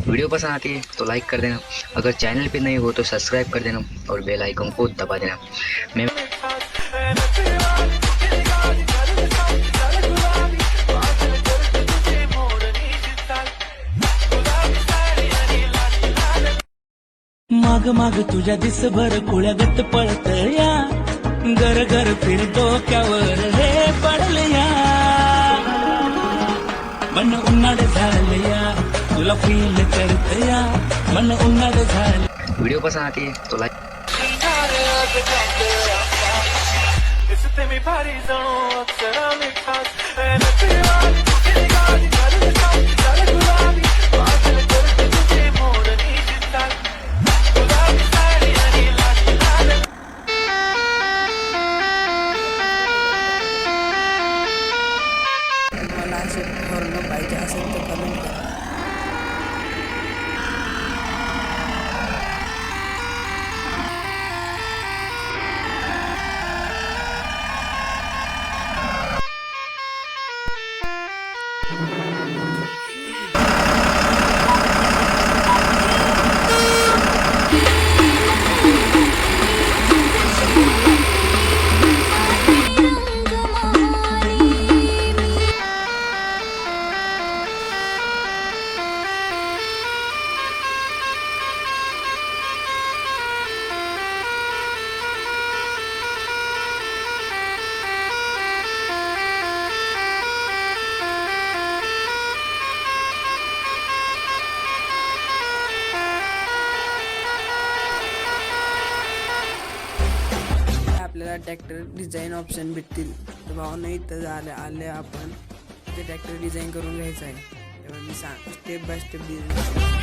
Video पसंद आती है तो लाइक कर देना, अगर चैनल पे नहीं हो तो सब्सक्राइब कर देना और बेल आइकन को दबा देना। मैं माग माग तुझ्या दिसभर कुळ्यागत पळतया, घर घर फिर डोक्यावर हे पडलया, मन उन्हाळ झालया, तुला फील करतया, मन उन्हाळ झाल। वीडियो पसंद आती है तो लाइक मला असे हॉर्न पाहिजे असेल तर कमेंट करा। आपल्याला ट्रॅक्टर डिझाईन ऑप्शन भेटतील, तर भावना इथं आले आपण ते ट्रॅक्टर डिझाईन करून घ्यायचं आहे। तेव्हा मी step by step design.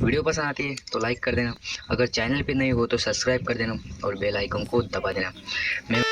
Video पसंद आती है तो लाइक कर देना, अगर चैनल पे नहीं हो तो सब्सक्राइब कर देना और बेल आइकन को दबा देना। मैं